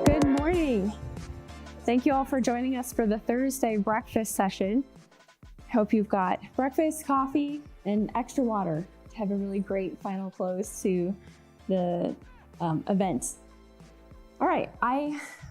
Good morning. Thank you all for joining us for the Thursday breakfast session. Hope you've got breakfast, coffee, and extra water to have a really great final close to the event. All right,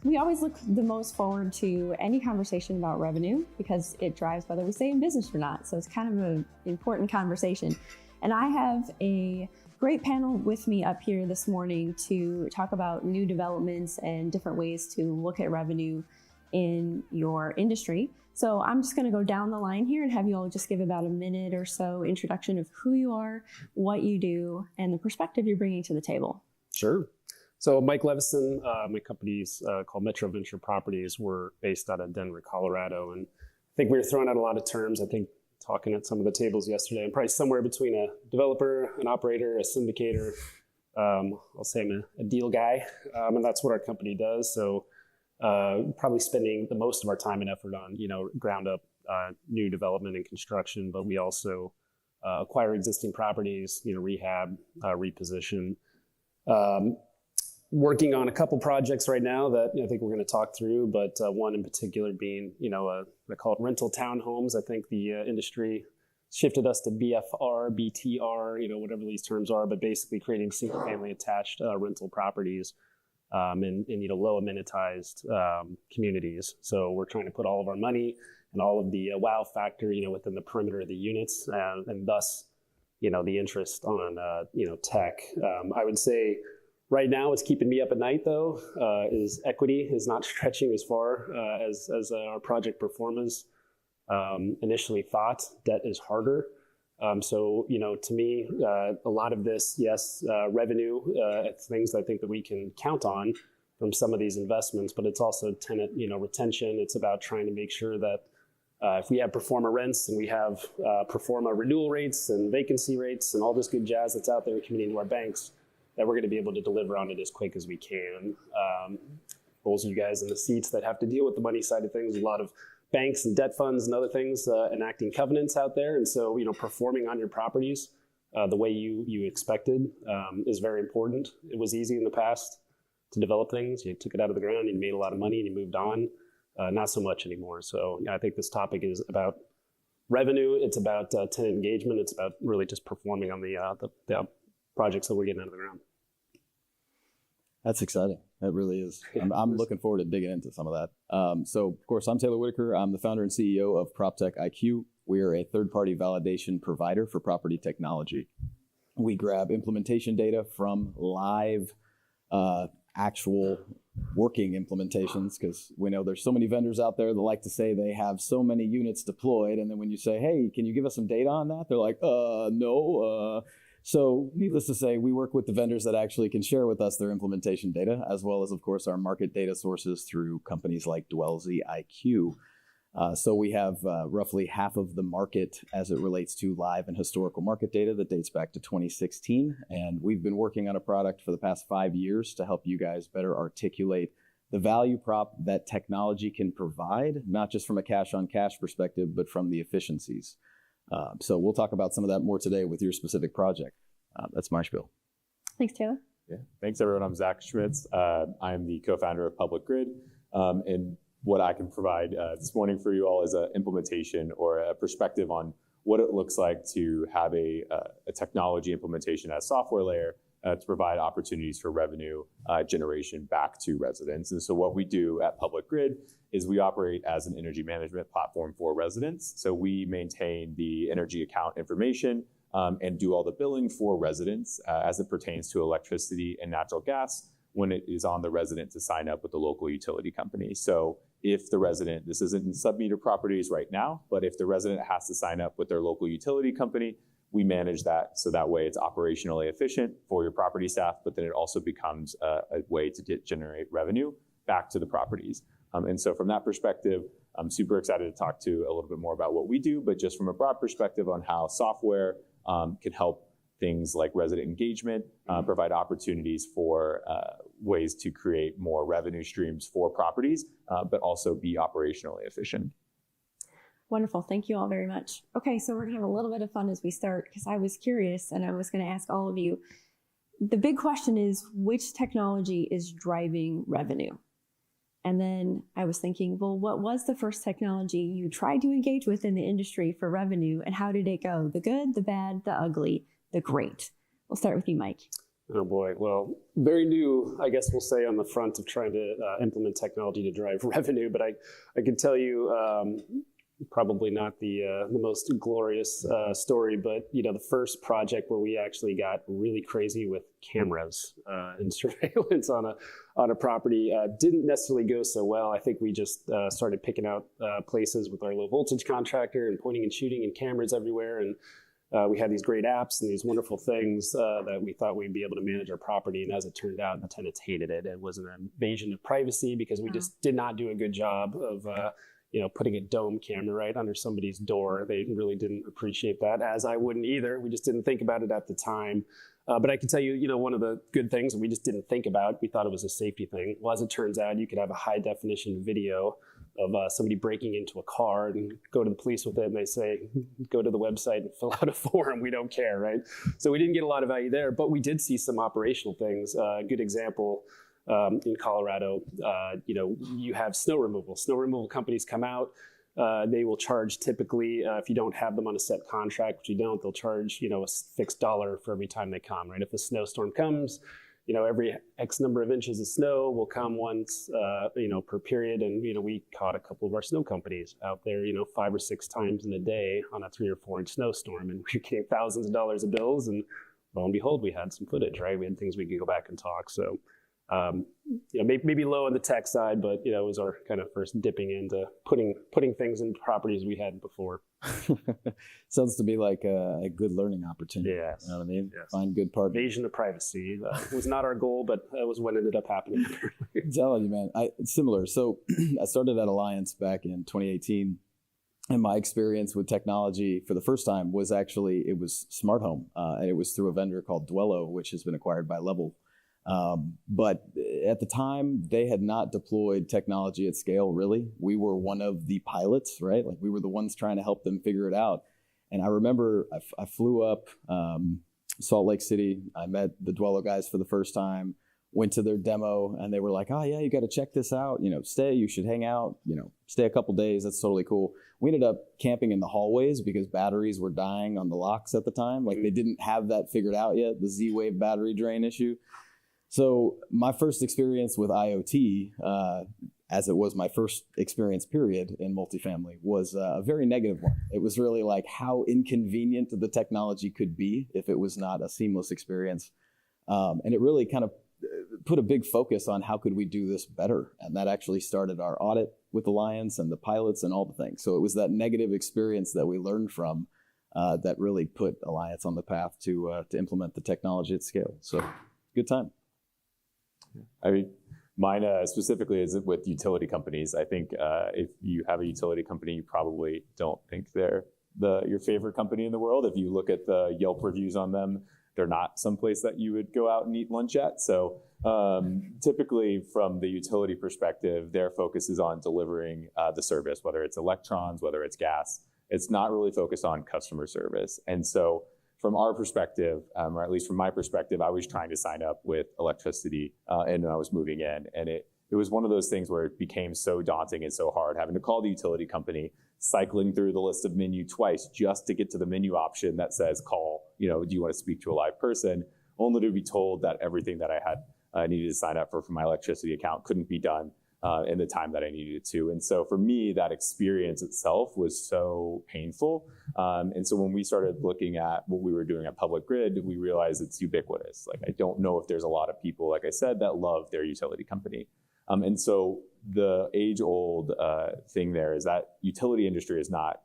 we always look the most forward to any conversation about revenue because it drives whether we stay in business or not. So it's kind of an important conversation. And I have a great panel with me up here this morning to talk about new developments and different ways to look at revenue in your industry. So I'm just going to go down the line here and have you all just give about a minute or so introduction of who you are, what you do, and the perspective you're bringing to the table. Sure. So Mike Levison, my company's called Metro Venture Properties. We're based out of Denver, Colorado. And I think we were throwing out a lot of terms. I think talking at some of the tables yesterday, I'm probably somewhere between a developer, an operator, a syndicator. I'll say I'm a deal guy, and that's what our company does. So probably spending the most of our time and effort on, ground up new development and construction, but we also acquire existing properties, rehab, reposition. Working on a couple projects right now that I think we're going to talk through, but one in particular being, I call it rental townhomes. I think the industry shifted us to BFR, BTR, whatever these terms are, but basically creating single family attached rental properties in low amenitized communities. So we're trying to put all of our money and all of the wow factor, within the perimeter of the units, and thus, the interest on, tech. I would say right now what's keeping me up at night though, is equity is not stretching as far as our project performance initially thought. Debt is harder. So, to me, a lot of this, yes, revenue, it's things I think that we can count on from some of these investments, but it's also tenant, retention. It's about trying to make sure that if we have performer rents and we have performer renewal rates and vacancy rates and all this good jazz that's out there coming into our banks, that we're going to be able to deliver on it as quick as we can. Those of you guys in the seats that have to deal with the money side of things, a lot of banks and debt funds and other things enacting covenants out there. And so, performing on your properties the way you expected is very important. It was easy in the past to develop things. You took it out of the ground, you made a lot of money and you moved on. Not so much anymore. So I think this topic is about revenue. It's about tenant engagement. It's about really just performing on the projects that we're getting out of the ground. That's exciting. That really is. I'm looking forward to digging into some of that. So, of course, I'm Taylor Whitaker. I'm the founder and CEO of PropTech IQ. We are a third-party validation provider for property technology. We grab implementation data from live, actual working implementations, because we know there's so many vendors out there that like to say they have so many units deployed. And then when you say, hey, can you give us some data on that? They're like, no. So needless to say, we work with the vendors that actually can share with us their implementation data, as well as, of course, our market data sources through companies like Dwellsy IQ. So we have roughly half of the market as it relates to live and historical market data that dates back to 2016. And we've been working on a product for the past 5 years to help you guys better articulate the value prop that technology can provide, not just from a cash-on-cash perspective, but from the efficiencies. So we'll talk about some of that more today with your specific project. That's my spiel. Thanks, Taylor. Yeah. Thanks, everyone. I'm Zach Schmitz. I'm the co-founder of Public Grid. And what I can provide this morning for you all is an implementation or a perspective on what it looks like to have a technology implementation as software layer to provide opportunities for revenue generation back to residents. And so what we do at Public Grid is we operate as an energy management platform for residents. So we maintain the energy account information and do all the billing for residents as it pertains to electricity and natural gas when it is on the resident to sign up with the local utility company. So if the resident, this isn't in sub-meter properties right now, but if the resident has to sign up with their local utility company, we manage that so that way it's operationally efficient for your property staff, but then it also becomes a way to generate revenue back to the properties. And so from that perspective, I'm super excited to talk to a little bit more about what we do, but just from a broad perspective on how software can help things like resident engagement, provide opportunities for ways to create more revenue streams for properties, but also be operationally efficient. Wonderful. Thank you all very much. Okay, so we're going to have a little bit of fun as we start because I was curious and I was going to ask all of you. The big question is, which technology is driving revenue? And then I was thinking, well, what was the first technology you tried to engage with in the industry for revenue, and how did it go? The good, the bad, the ugly, the great. We'll start with you, Mike. Oh boy. Well, very new, I guess we'll say, on the front of trying to implement technology to drive revenue. But I can tell you, probably not the most glorious story, but the first project where we actually got really crazy with cameras and surveillance on a property didn't necessarily go so well. I think we just started picking out places with our low voltage contractor and pointing and shooting and cameras everywhere. And we had these great apps and these wonderful things that we thought we'd be able to manage our property. And as it turned out, the tenants hated it. It was an invasion of privacy because we just did not do a good job of putting a dome camera right under somebody's door. They really didn't appreciate that, as I wouldn't either. We just didn't think about it at the time. But I can tell you, one of the good things that we just didn't think about, we thought it was a safety thing. Well, as it turns out, you could have a high definition video of somebody breaking into a car and go to the police with it, and they say, go to the website and fill out a form. We don't care, right? So we didn't get a lot of value there, but we did see some operational things. A good example, in Colorado, you have snow removal. Snow removal companies come out. They will charge typically, if you don't have them on a set contract, which you don't, they'll charge, a fixed dollar for every time they come, right? If a snowstorm comes, every X number of inches of snow will come once, per period. And, we caught a couple of our snow companies out there, 5 or 6 times in a day on a 3 or 4 inch snowstorm. And we were getting thousands of dollars of bills. And lo and behold, we had some footage, right? We had things we could go back and talk. So, maybe low on the tech side, but it was our kind of first dipping into putting things in properties we hadn't before. Sounds to me like a good learning opportunity. Yeah, you know what I mean. Yes. Find good partners. Invasion of privacy was not our goal, but that was what ended up happening. I'm telling you, man. It's similar. So I started at Alliance back in 2018. And my experience with technology for the first time was it was smart home. And it was through a vendor called Dwello, which has been acquired by Level. But at the time, they had not deployed technology at scale, really. We were one of the pilots, right? Like, we were the ones trying to help them figure it out. And I remember I flew up Salt Lake City. I met the Dwello guys for the first time, went to their demo, and they were like, oh, yeah, you got to check this out. You should hang out, stay a couple days. That's totally cool. We ended up camping in the hallways because batteries were dying on the locks at the time. Like, they didn't have that figured out yet, the Z-Wave battery drain issue. So my first experience with IoT, as it was my first experience period in multifamily, was a very negative one. It was really like how inconvenient the technology could be if it was not a seamless experience. And it really kind of put a big focus on how could we do this better. And that actually started our audit with Alliance and the pilots and all the things. So it was that negative experience that we learned from that really put Alliance on the path to implement the technology at scale. So good time. I mean, mine specifically is with utility companies. I think if you have a utility company, you probably don't think they're your favorite company in the world. If you look at the Yelp reviews on them, they're not someplace that you would go out and eat lunch at. So typically from the utility perspective, their focus is on delivering the service, whether it's electrons, whether it's gas. It's not really focused on customer service. And so from our perspective, or at least from my perspective, I was trying to sign up with electricity and I was moving in. And it was one of those things where it became so daunting and so hard, having to call the utility company, cycling through the list of menu twice just to get to the menu option that says call, do you want to speak to a live person, only to be told that everything that I had needed to sign up for my electricity account couldn't be done in the time that I needed it to. And so for me, that experience itself was so painful. And so when we started looking at what we were doing at Public Grid, we realized it's ubiquitous. Like, I don't know if there's a lot of people, like I said, that love their utility company. And so the age-old thing there is that utility industry is not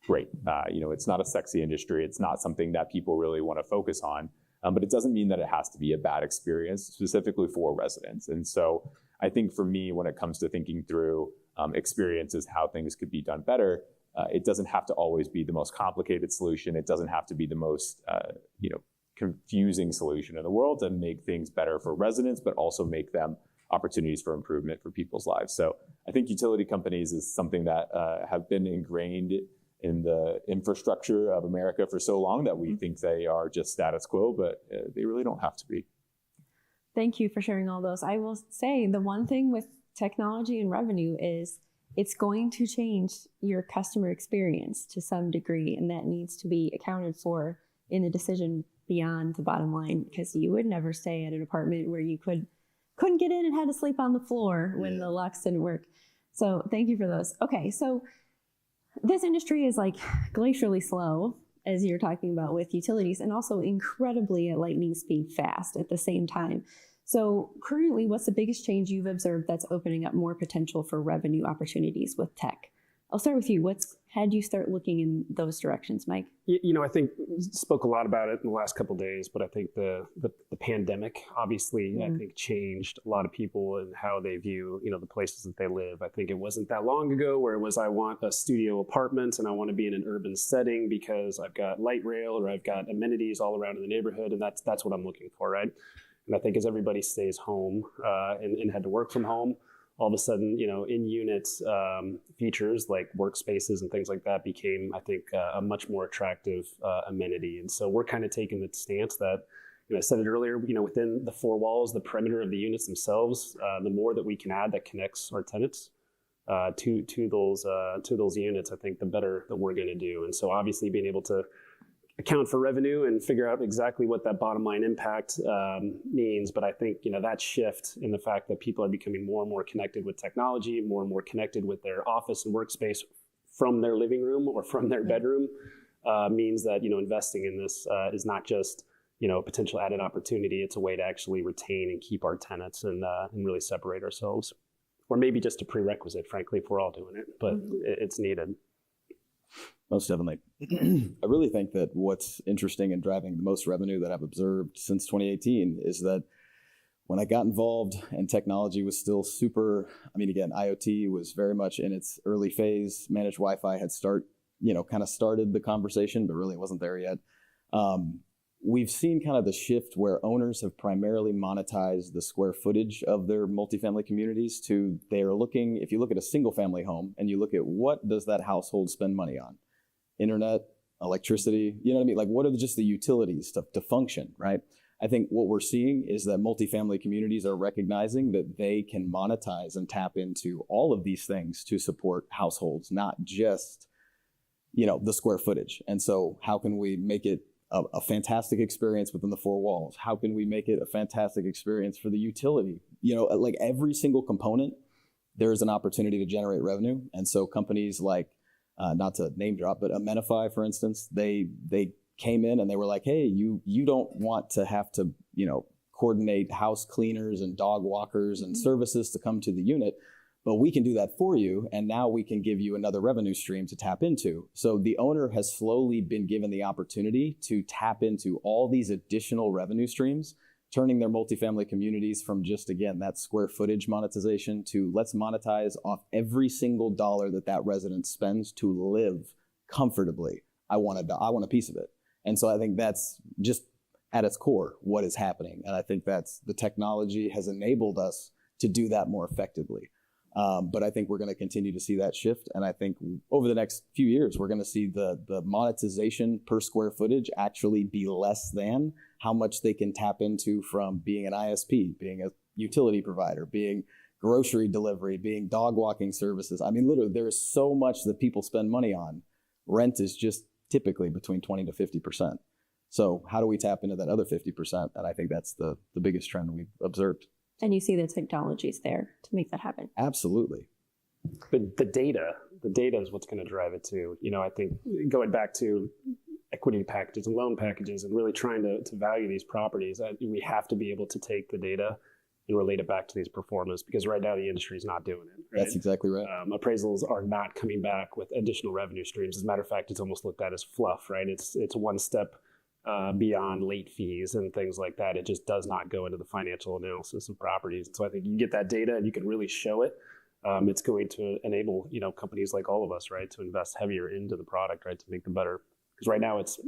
great. It's not a sexy industry. It's not something that people really want to focus on. But it doesn't mean that it has to be a bad experience specifically for residents. And so I think for me, when it comes to thinking through experiences, how things could be done better, it doesn't have to always be the most complicated solution. It doesn't have to be the most confusing solution in the world to make things better for residents, but also make them opportunities for improvement for people's lives. So I think utility companies is something that have been ingrained in the infrastructure of America for so long that we think they are just status quo, but they really don't have to be. Thank you for sharing all those. I will say the one thing with technology and revenue is it's going to change your customer experience to some degree, and that needs to be accounted for in the decision beyond the bottom line, because you would never stay at an apartment where you couldn't get in and had to sleep on the floor when the locks didn't work. So thank you for those. Okay, so this industry is like glacially slow, as you're talking about with utilities, and also incredibly at lightning speed fast at the same time. So currently, what's the biggest change you've observed that's opening up more potential for revenue opportunities with tech? I'll start with you. How did you start looking in those directions, Mike? I think spoke a lot about it in the last couple of days, but I think the pandemic obviously I think changed a lot of people and how they view the places that they live. I think it wasn't that long ago where it was, I want a studio apartment and I want to be in an urban setting because I've got light rail or I've got amenities all around in the neighborhood, and that's what I'm looking for, right? And I think as everybody stays home and had to work from home, all of a sudden, in-unit features like workspaces and things like that became, I think, a much more attractive amenity. And so we're kind of taking the stance that, I said it earlier, within the four walls, the perimeter of the units themselves, the more that we can add that connects our tenants to those units, I think the better that we're going to do. And so obviously being able to account for revenue and figure out exactly what that bottom line impact means. But I think, that shift in the fact that people are becoming more and more connected with technology, more and more connected with their office and workspace from their living room or from their bedroom means that, investing in this is not just, a potential added opportunity. It's a way to actually retain and keep our tenants and really separate ourselves. Or maybe just a prerequisite, frankly, if we're all doing it, but it's needed. Most definitely. I really think that what's interesting and driving the most revenue that I've observed since 2018 is that when I got involved and technology was still super, again, IoT was very much in its early phase. Managed Wi-Fi had started the conversation, but really it wasn't there yet. We've seen kind of the shift where owners have primarily monetized the square footage of their multifamily communities to, they are looking, if you look at a single family home and you look at what does that household spend money on? Internet, electricity, Like what are just the utilities to function, right? I think what we're seeing is that multifamily communities are recognizing that they can monetize and tap into all of these things to support households, not just, the square footage. And so how can we make it a fantastic experience within the four walls? How can we make it a fantastic experience for the utility? Like every single component, there's an opportunity to generate revenue. And so companies like, not to name drop, but Amenify, for instance, they came in and they were like, hey, you don't want to have to, coordinate house cleaners and dog walkers and services to come to the unit, but we can do that for you. And now we can give you another revenue stream to tap into. So the owner has slowly been given the opportunity to tap into all these additional revenue streams, turning their multifamily communities from just, again, that square footage monetization to let's monetize off every single dollar that resident spends to live comfortably. I want a piece of it. And so I think that's just at its core what is happening. And I think that's the technology has enabled us to do that more effectively. But I think we're going to continue to see that shift. And I think over the next few years, we're going to see the monetization per square footage actually be less than how much they can tap into from being an ISP, being a utility provider, being grocery delivery, being dog walking services. Literally, there is so much that people spend money on. Rent is just typically between 20 to 50%. So how do we tap into that other 50%? And I think that's the biggest trend we've observed. And you see the technologies there to make that happen. Absolutely. But the data is what's going to drive it too. I think going back to equity packages and loan packages and really trying to value these properties, we have to be able to take the data and relate it back to these performers, because right now the industry is not doing it. Right? That's exactly right. Appraisals are not coming back with additional revenue streams. As a matter of fact, it's almost looked at as fluff, right? It's one step beyond late fees and things like that. It just does not go into the financial analysis of properties. And so I think you get that data and you can really show it. It's going to enable, companies like all of us, right, to invest heavier into the product, right, to make them better. Because right now it's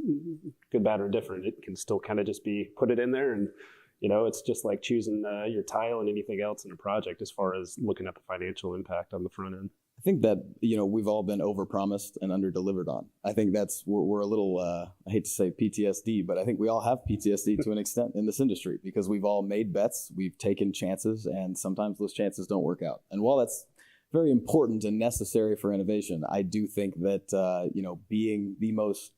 good, bad, or different. It can still kind of just be put it in there and, it's just like choosing your tile and anything else in a project as far as looking at the financial impact on the front end. I think that, we've all been overpromised and under-delivered on. I think we're a little, I hate to say PTSD, but I think we all have PTSD to an extent in this industry because we've all made bets, we've taken chances, and sometimes those chances don't work out. And while that's very important and necessary for innovation, I do think that, being the most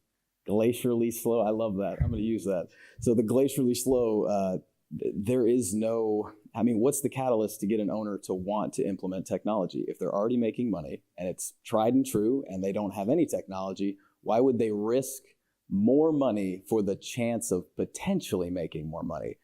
glacially slow, I love that. I'm going to use that. So the glacially slow, there is no, what's the catalyst to get an owner to want to implement technology? If they're already making money and it's tried and true and they don't have any technology, why would they risk more money for the chance of potentially making more money?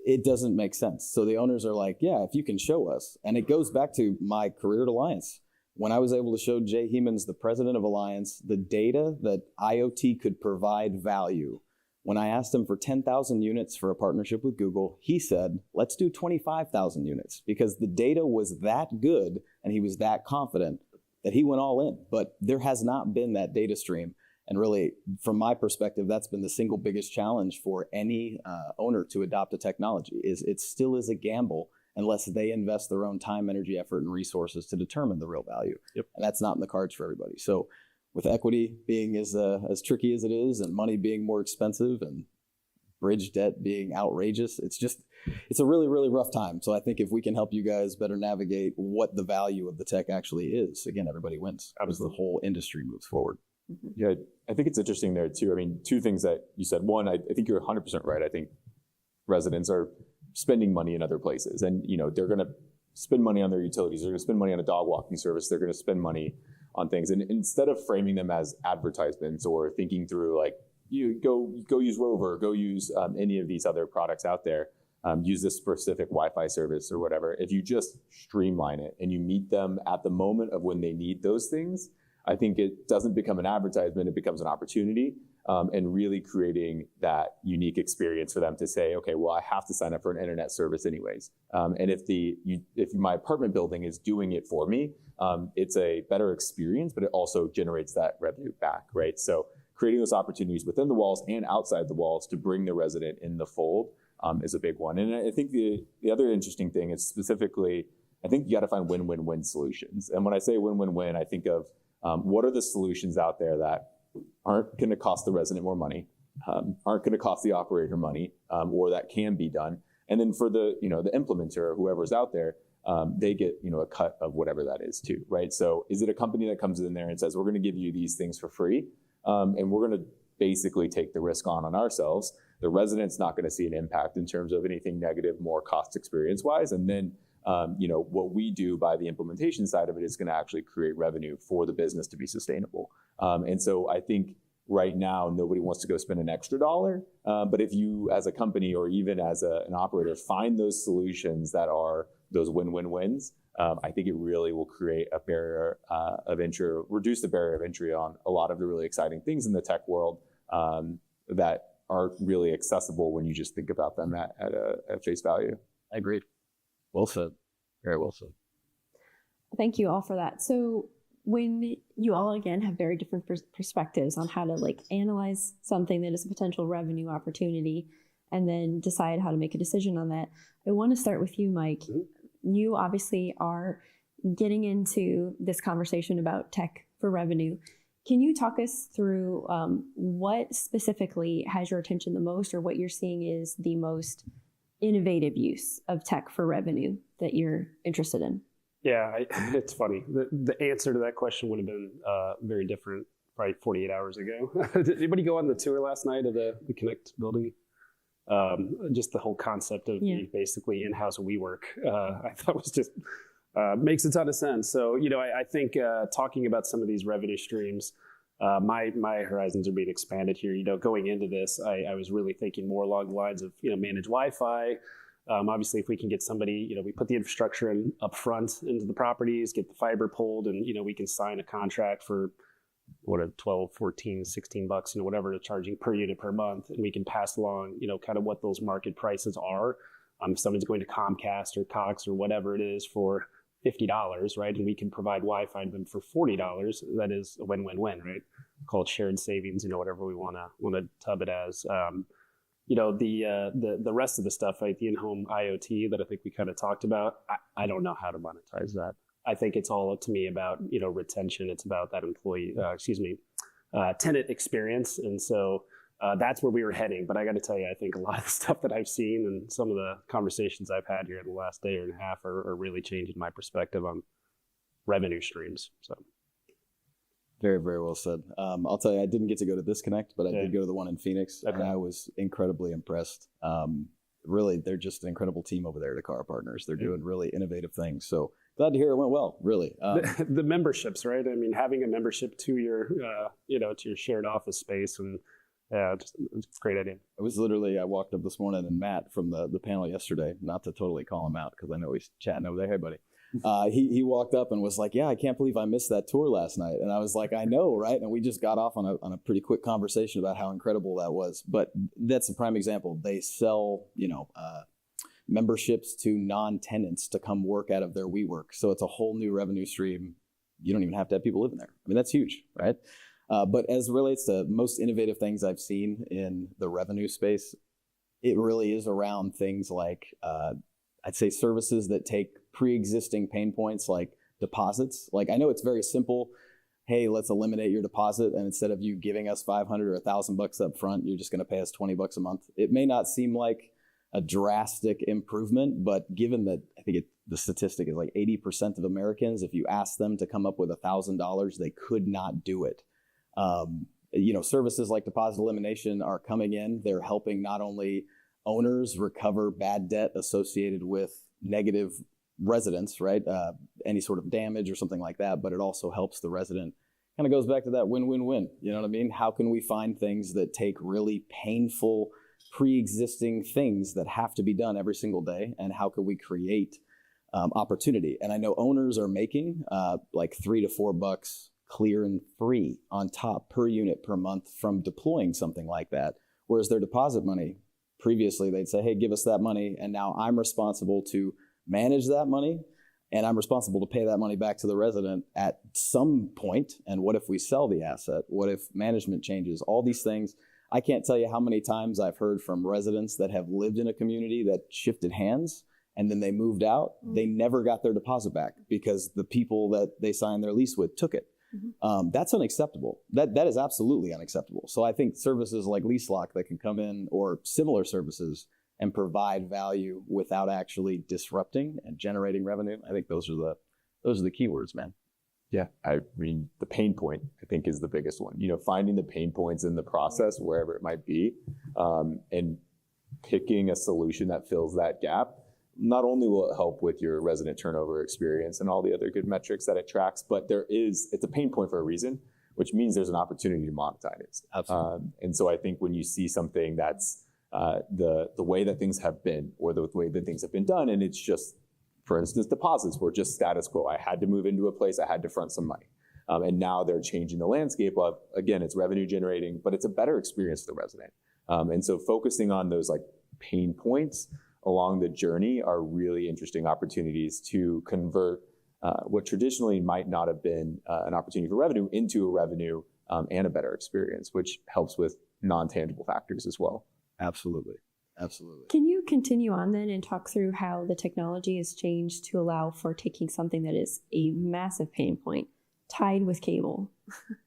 It doesn't make sense. So the owners are like, yeah, if you can show us. And it goes back to my career at Alliance. When I was able to show Jay Hemans, the president of Alliance, the data that IoT could provide value, when I asked him for 10,000 units for a partnership with Google, he said, let's do 25,000 units because the data was that good and he was that confident that he went all in. But there has not been that data stream. And really, from my perspective, that's been the single biggest challenge for any owner to adopt a technology is it still is a gamble unless they invest their own time, energy, effort, and resources to determine the real value. Yep. And that's not in the cards for everybody. So with equity being as tricky as it is and money being more expensive and bridge debt being outrageous, it's a really, really rough time. So I think if we can help you guys better navigate what the value of the tech actually is, again, everybody wins as the whole industry moves forward. Yeah, I think it's interesting there too. Two things that you said. One, I think you're 100% right. I think residents are spending money in other places and, they're going to spend money on their utilities. They're going to spend money on a dog walking service. They're going to spend money on things. And instead of framing them as advertisements or thinking through like, you go use Rover, go use any of these other products out there, use this specific Wi-Fi service or whatever. If you just streamline it and you meet them at the moment of when they need those things, I think it doesn't become an advertisement, it becomes an opportunity and really creating that unique experience for them to say, okay, well, I have to sign up for an internet service anyways. And if my apartment building is doing it for me, it's a better experience, but it also generates that revenue back, right? So creating those opportunities within the walls and outside the walls to bring the resident in the fold is a big one. And I think the other interesting thing is specifically, I think you got to find win-win-win solutions. And when I say win-win-win, I think of what are the solutions out there that aren't going to cost the resident more money, aren't going to cost the operator money, or that can be done. And then for the implementer or whoever's out there, they get a cut of whatever that is too, right? So is it a company that comes in there and says, we're going to give you these things for free, and we're going to basically take the risk on ourselves? The resident's not going to see an impact in terms of anything negative, more cost experience wise, and then what we do by the implementation side of it is going to actually create revenue for the business to be sustainable. And so I think right now, nobody wants to go spend an extra dollar. But if you as a company or even as an operator find those solutions that are those win-win-wins, I think it really will create a barrier of entry, reduce the barrier of entry on a lot of the really exciting things in the tech world that are really accessible when you just think about them at face value. I agree. Well said. Very well said. Thank you all for that. So when you all, again, have very different perspectives on how to analyze something that is a potential revenue opportunity and then decide how to make a decision on that, I want to start with you, Mike. Mm-hmm. You obviously are getting into this conversation about tech for revenue. Can you talk us through what specifically has your attention the most, or what you're seeing is the most innovative use of tech for revenue that you're interested in? Yeah, it's funny. The answer to that question would have been very different probably 48 hours ago. Did anybody go on the tour last night of the Connect building? Just the whole concept of the basically in-house WeWork, I thought was just makes a ton of sense. So, I think talking about some of these revenue streams, my horizons are being expanded here. Going into this, I was really thinking more along the lines of, managed Wi-Fi. Obviously, if we can get somebody, we put the infrastructure in up front into the properties, get the fiber pulled, and, we can sign a contract for what are 12, 14, 16 bucks, whatever they're charging per unit per month. And we can pass along, kind of what those market prices are. If somebody's going to Comcast or Cox or whatever it is for $50, right? And we can provide Wi-Fi to them for $40. That is a win-win-win, right? Call it shared savings, whatever we want to tub it as. the rest of the stuff, like the in-home IoT that I think we kind of talked about, I don't know how to monetize that. I think it's all up to me about, retention. It's about that tenant experience. And so that's where we were heading. But I got to tell you, I think a lot of the stuff that I've seen and some of the conversations I've had here in the last day and a half are really changing my perspective on revenue streams. So. Very, very well said. I'll tell you, I didn't get to go to this Connect, but I did go to the one in Phoenix, and I was incredibly impressed. Really, they're just an incredible team over there, the Car Partners. They're doing really innovative things. So glad to hear it went well, really. The memberships, right? I mean, having a membership to your, to your shared office space, and it's a great idea. I walked up this morning, and Matt from the panel yesterday, not to totally call him out because I know he's chatting over there. Hey, buddy. He walked up and was like, yeah, I can't believe I missed that tour last night. And I was like, I know, right? And we just got off on a pretty quick conversation about how incredible that was. But that's a prime example. They sell, memberships to non-tenants to come work out of their WeWork. So it's a whole new revenue stream. You don't even have to have people living there. I mean, that's huge, right? But as it relates to most innovative things I've seen in the revenue space, it really is around things like, I'd say services that take pre-existing pain points like deposits. Like, I know it's very simple. Hey, let's eliminate your deposit. And instead of you giving us $500 or $1,000 up front, you're just going to pay us $20 a month. It may not seem like a drastic improvement, but given that I think the statistic is like 80% of Americans, if you ask them to come up with $1,000, they could not do it. Services like deposit elimination are coming in. They're helping not only owners recover bad debt associated with negative residents, right? Any sort of damage or something like that, but it also helps the resident. Kind of goes back to that win-win-win. You know what I mean? How can we find things that take really painful pre-existing things that have to be done every single day, and how can we create opportunity? And I know owners are making like $3 to $4 clear and free on top per unit per month from deploying something like that, whereas their deposit money, previously they'd say, hey, give us that money, and now I'm responsible to manage that money, and I'm responsible to pay that money back to the resident at some point. And what if we sell the asset? What if management changes? All these things. I can't tell you how many times I've heard from residents that have lived in a community that shifted hands, and then they moved out. They never got their deposit back because the people that they signed their lease with took it. That's unacceptable. That is absolutely unacceptable. So I think services like Lease Lock that can come in, or similar services, and provide value without actually disrupting and generating revenue, I think those are the keywords, man. Yeah, I mean, the pain point, I think, is the biggest one. Finding the pain points in the process, wherever it might be, and picking a solution that fills that gap. Not only will it help with your resident turnover experience and all the other good metrics that it tracks, but it's a pain point for a reason, which means there's an opportunity to monetize it. Absolutely. And so I think when you see something that's the way that things have been, or the way that things have been done, and it's just, for instance, deposits were just status quo. I had to move into a place, I had to front some money. And now they're changing the landscape of, again, it's revenue generating, but it's a better experience for the resident. And so focusing on those like pain points along the journey are really interesting opportunities to convert what traditionally might not have been an opportunity for revenue into a revenue and a better experience, which helps with non-tangible factors as well. Absolutely. Absolutely. Can you continue on then and talk through how the technology has changed to allow for taking something that is a massive pain point tied with cable,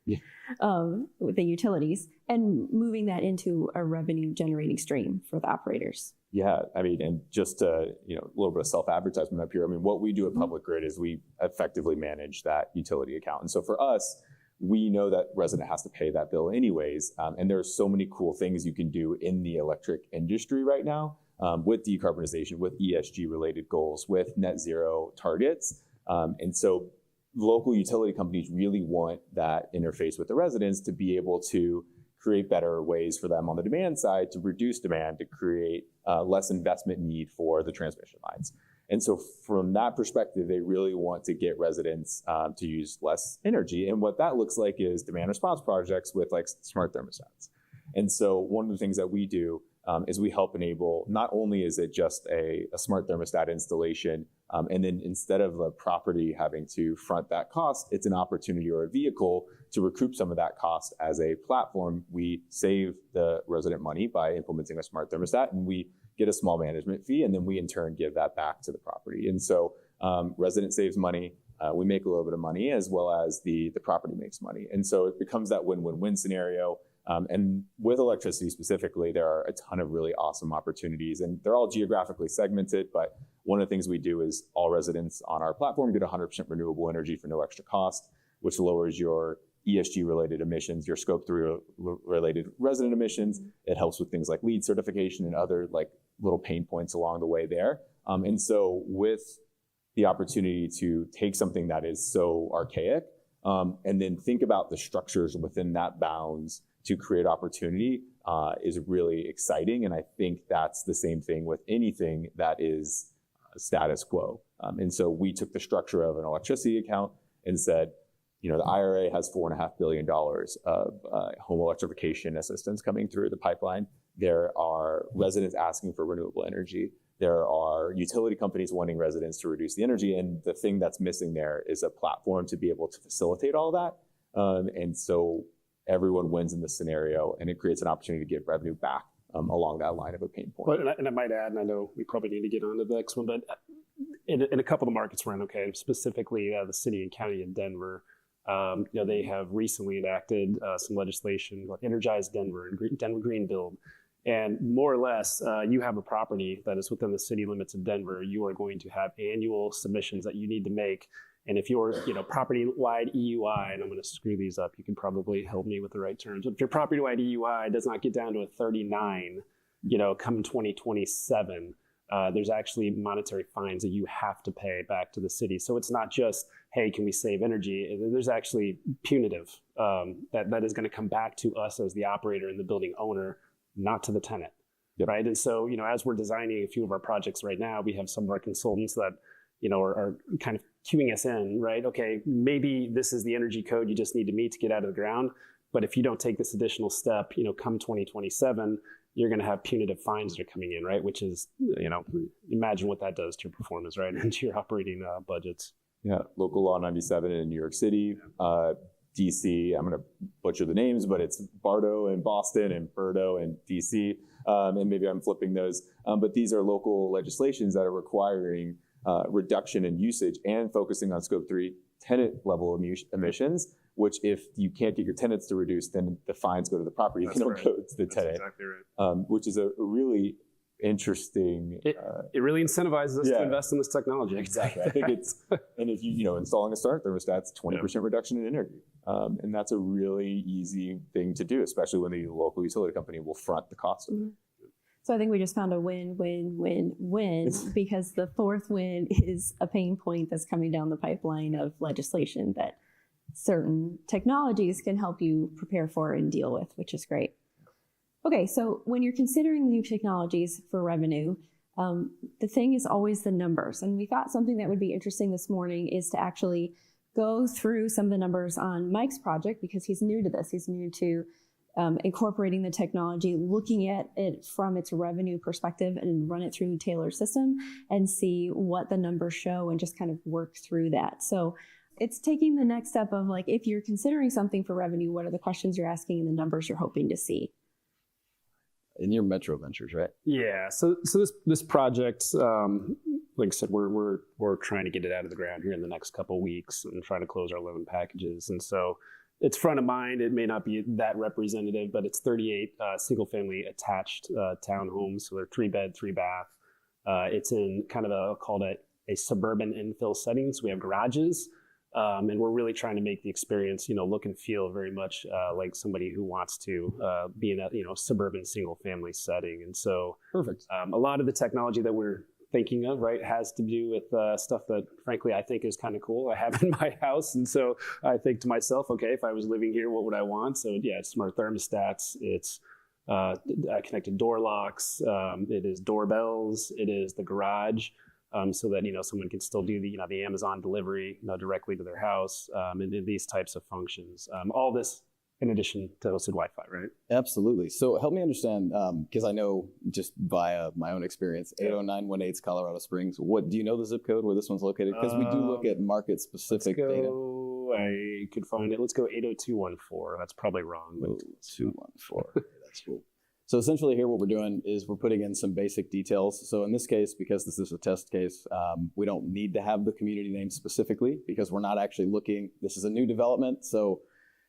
with the utilities, and moving that into a revenue generating stream for the operators? Yeah, I mean, and just a little bit of self-advertisement up here. I mean, what we do at Public Grid is we effectively manage that utility account. And so for us, we know that resident has to pay that bill anyways. And there are so many cool things you can do in the electric industry right now with decarbonization, with ESG related goals, with net zero targets. And so local utility companies really want that interface with the residents to be able to create better ways for them on the demand side to reduce demand, to create less investment need for the transmission lines. And so from that perspective, they really want to get residents to use less energy. And what that looks like is demand response projects with like smart thermostats. And so one of the things that we do is we help enable, not only is it just a smart thermostat installation, and then instead of the property having to front that cost, it's an opportunity or a vehicle to recoup some of that cost. As a platform, we save the resident money by implementing a smart thermostat, and we get a small management fee, and then we in turn give that back to the property. And so resident saves money, we make a little bit of money, as well as the property makes money. And so it becomes that win-win-win scenario. And with electricity specifically, there are a ton of really awesome opportunities, and they're all geographically segmented. But one of the things we do is all residents on our platform get 100% renewable energy for no extra cost, which lowers your ESG-related emissions, your Scope 3 related resident emissions. It helps with things like LEED certification and other like little pain points along the way there. And so with the opportunity to take something that is so archaic and then think about the structures within that bounds to create opportunity is really exciting. And I think that's the same thing with anything that is status quo. And so we took the structure of an electricity account and said, you know, the IRA has $4.5 billion of home electrification assistance coming through the pipeline. There are residents asking for renewable energy. There are utility companies wanting residents to reduce the energy. And the thing that's missing there is a platform to be able to facilitate all that. And so everyone wins in this scenario, and it creates an opportunity to give revenue back along that line of a pain point. Well, and I might add, and I know we probably need to get on to the next one, but in a couple of the markets we're in, okay, specifically the city and county of Denver, you know, they have recently enacted some legislation like Energize Denver and Denver Green Build. And more or less, you have a property that is within the city limits of Denver, you are going to have annual submissions that you need to make. And if your, you know, property-wide EUI, and I'm going to screw these up, you can probably help me with the right terms. But if your property-wide EUI does not get down to a 39, you know, come 2027, there's actually monetary fines that you have to pay back to the city. So it's not just, hey, can we save energy? There's actually punitive that is going to come back to us as the operator and the building owner, not to the tenant. Yep. Right. And so, you know, as we're designing a few of our projects right now, we have some of our consultants that, you know, are kind of queuing us in, right? Okay, maybe this is the energy code you just need to meet to get out of the ground. But if you don't take this additional step, you know, come 2027, you're going to have punitive fines that are coming in, right? Which is, you know, imagine what that does to your performance, right? And to your operating budgets. Yeah. Local Law 97 in New York City, DC, I'm going to butcher the names, but it's Bardo in Boston and Burdo in DC. And maybe I'm flipping those. But these are local legislations that are requiring reduction in usage and focusing on Scope 3 tenant level emissions, which if you can't get your tenants to reduce, then the fines go to the property. You don't go to the tenant. Exactly right. Which is a really interesting. It really incentivizes us to invest in this technology. Exactly. I think it's, and if you know, installing a smart thermostat's 20% reduction in energy. And that's a really easy thing to do, especially when the local utility company will front the cost of it. So I think we just found a win because the fourth win is a pain point that's coming down the pipeline of legislation that certain technologies can help you prepare for and deal with, which is great. Okay, so when you're considering new technologies for revenue, the thing is always the numbers. And we thought something that would be interesting this morning is to actually go through some of the numbers on Mike's project, because he's new to this. He's new to incorporating the technology, looking at it from its revenue perspective and run it through Taylor's system and see what the numbers show and just kind of work through that. So it's taking the next step of like, if you're considering something for revenue, what are the questions you're asking and the numbers you're hoping to see? In your Metro Ventures, right? Yeah. So this project, like I said, we're trying to get it out of the ground here in the next couple of weeks and trying to close our loan packages. And so it's front of mind. It may not be that representative, but it's 38 single family attached townhomes. So they're 3-bed, 3-bath. It's in kind of I'll call it a suburban infill setting. So we have garages. And we're really trying to make the experience, you know, look and feel very much like somebody who wants to be in a, you know, suburban single family setting. And so perfect. A lot of the technology that we're thinking of, right, has to do with stuff that, frankly, I think is kind of cool. I have in my house. And so I think to myself, okay, if I was living here, what would I want? So yeah, it's smart thermostats. It's connected door locks. It is doorbells. It is the garage. So that, you know, someone can still do the, you know, the Amazon delivery, you know, directly to their house, and these types of functions. All this in addition to hosted Wi-Fi, right? Absolutely. So help me understand, because I know just via my own experience, 80918 is Colorado Springs. What do you know the zip code where this one's located? Because we do look at market specific data. I could find it. Let's go 80214. That's probably wrong. But 214. That's cool. So essentially here what we're doing is we're putting in some basic details. So in this case, because this is a test case, we don't need to have the community name specifically because we're not actually looking. This is a new development, so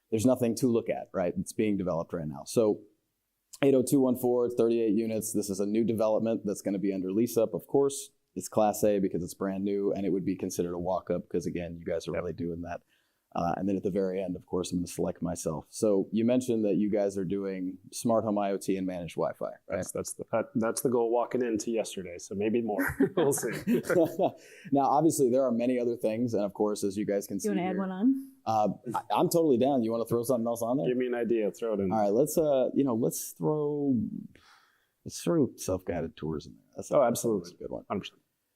there's nothing to look at, right? It's being developed right now. So 80214, 38 units. This is a new development that's going to be under lease up, of course. It's Class A because it's brand new, and it would be considered a walk-up because, again, you guys are really doing that. And then at the very end, of course, I'm going to select myself. So you mentioned that you guys are doing smart home IoT and managed Wi-Fi, right? That's the goal walking into yesterday, so maybe more. We'll see. Now, obviously, there are many other things, and of course, as you guys can see, You want to add one on? I'm totally down. You want to throw something else on there? Give me an idea. Throw it in. All right, let's throw self-guided tours in there. That's absolutely. That's a good one. 100%.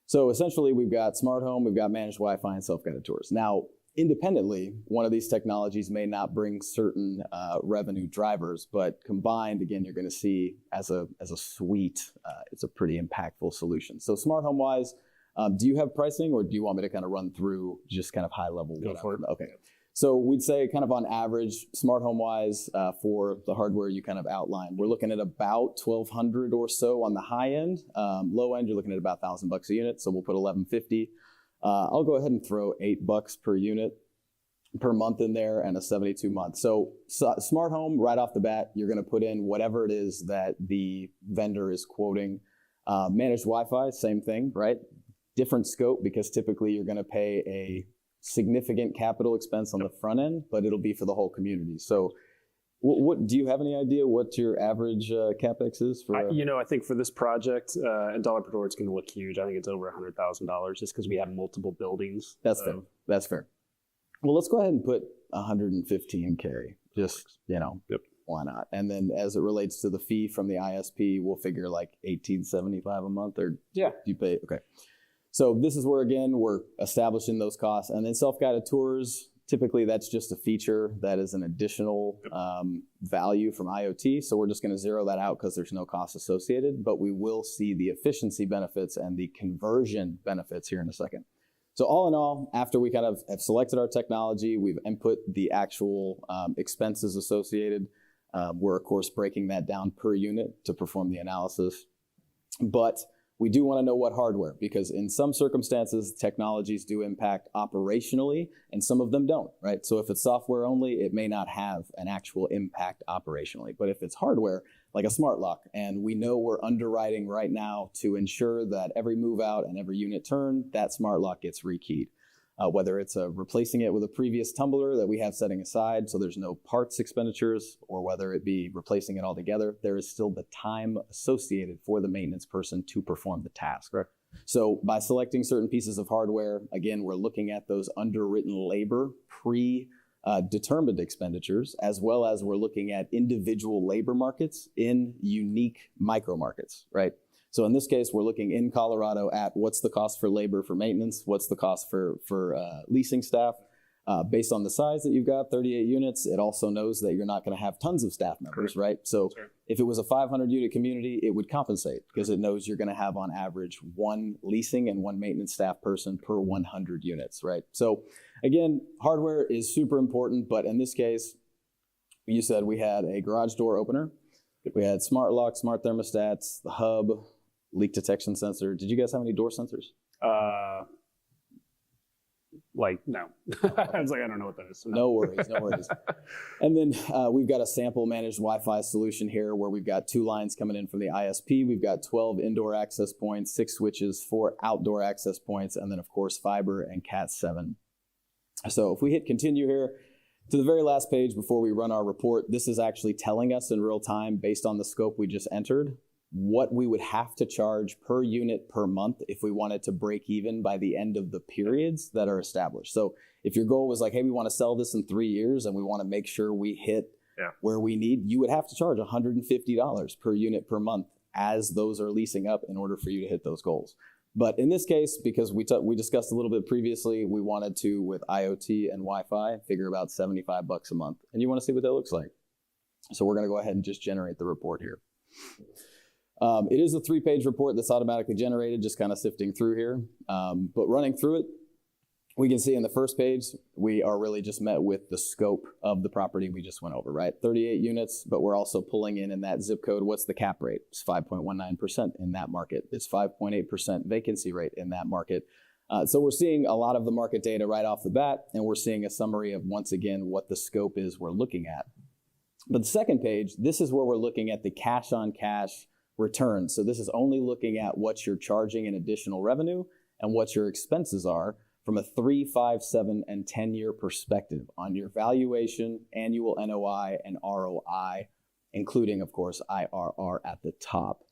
So essentially, we've got smart home, we've got managed Wi-Fi, and self-guided tours. Now, independently, one of these technologies may not bring certain revenue drivers, but combined, again, you're going to see as a suite, it's a pretty impactful solution. So smart home wise, do you have pricing, or do you want me to kind of run through just kind of high level? Go for it. Okay. So we'd say kind of on average, smart home wise, for the hardware you kind of outlined, we're looking at about $1,200 or so on the high end. Low end, you're looking at about $1,000 a unit. So we'll put $1,150. I'll go ahead and throw $8 per unit per month in there and a 72 month. So smart home, right off the bat, you're going to put in whatever it is that the vendor is quoting. Managed Wi-Fi, same thing, right? Different scope because typically you're going to pay a significant capital expense on the front end, but it'll be for the whole community. So what do you have any idea what your average CapEx is for? I think for this project, and dollar per door, it's going to look huge. I think it's over $100,000 just because we have multiple buildings. That's fair. That's fair. Well, let's go ahead and put 115 carry. Just, why not? And then as it relates to the fee from the ISP, we'll figure like $1,875 a month, or do you pay? Okay. So this is where, again, we're establishing those costs. And then self-guided tours, typically that's just a feature that is an additional value from IoT. So we're just going to zero that out because there's no cost associated, but we will see the efficiency benefits and the conversion benefits here in a second. So all in all, after we kind of have selected our technology, we've input the actual expenses associated. We're, of course, breaking that down per unit to perform the analysis. But we do want to know what hardware, because in some circumstances, technologies do impact operationally, and some of them don't, right? So if it's software only, it may not have an actual impact operationally. But if it's hardware, like a smart lock, and we know we're underwriting right now to ensure that every move out and every unit turn, that smart lock gets rekeyed. Whether it's replacing it with a previous tumbler that we have setting aside so there's no parts expenditures, or whether it be replacing it altogether, there is still the time associated for the maintenance person to perform the task. Right. So by selecting certain pieces of hardware, again, we're looking at those underwritten labor determined expenditures, as well as we're looking at individual labor markets in unique micro markets, right? So in this case, we're looking in Colorado at what's the cost for labor for maintenance, what's the cost for leasing staff. Based on the size that you've got, 38 units, it also knows that you're not going to have tons of staff members, right? So if it was a 500-unit community, it would compensate because it knows you're going to have on average one leasing and one maintenance staff person per 100 units, right? So again, hardware is super important, but in this case, you said we had a garage door opener, we had smart locks, smart thermostats, the hub, leak detection sensor. Did you guys have any door sensors? No. I was like, I don't know what that is. So no worries, no worries. And then we've got a sample managed Wi-Fi solution here where we've got 2 lines coming in from the ISP. We've got 12 indoor access points, 6 switches, 4 outdoor access points, and then, of course, fiber and Cat7. So if we hit continue here, to the very last page before we run our report, this is actually telling us in real time, based on the scope we just entered, what we would have to charge per unit per month if we wanted to break even by the end of the periods that are established. So if your goal was like, hey, we want to sell this in 3 years and we want to make sure we hit where we need, you would have to charge $150 per unit per month as those are leasing up in order for you to hit those goals. But in this case, because we discussed a little bit previously, we wanted to, with IoT and Wi-Fi, figure about $75 a month. And you want to see what that looks like. So we're going to go ahead and just generate the report here. It is a 3-page report that's automatically generated, just kind of sifting through here. But running through it, we can see in the first page, we are really just met with the scope of the property we just went over, right? 38 units, but we're also pulling in that zip code, what's the cap rate? It's 5.19% in that market. It's 5.8% vacancy rate in that market. So we're seeing a lot of the market data right off the bat, and we're seeing a summary of, once again, what the scope is we're looking at. But the second page, this is where we're looking at the cash-on-cash return. So this is only looking at what you're charging in additional revenue and what your expenses are from a 3, 5, 7, and 10-year perspective on your valuation, annual NOI, and ROI, including, of course, IRR at the top.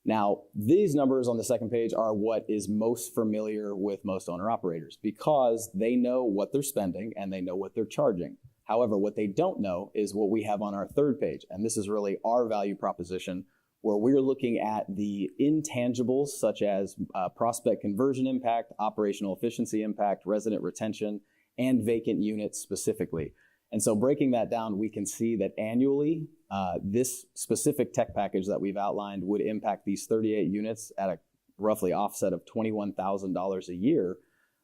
Now, these numbers on the second page are what is most familiar with most owner-operators because they know what they're spending and they know what they're charging. However, what they don't know is what we have on our third page, and this is really our value proposition, where we're looking at the intangibles such as prospect conversion impact, operational efficiency impact, resident retention, and vacant units specifically. And so breaking that down, we can see that annually, this specific tech package that we've outlined would impact these 38 units at a roughly offset of $21,000 a year.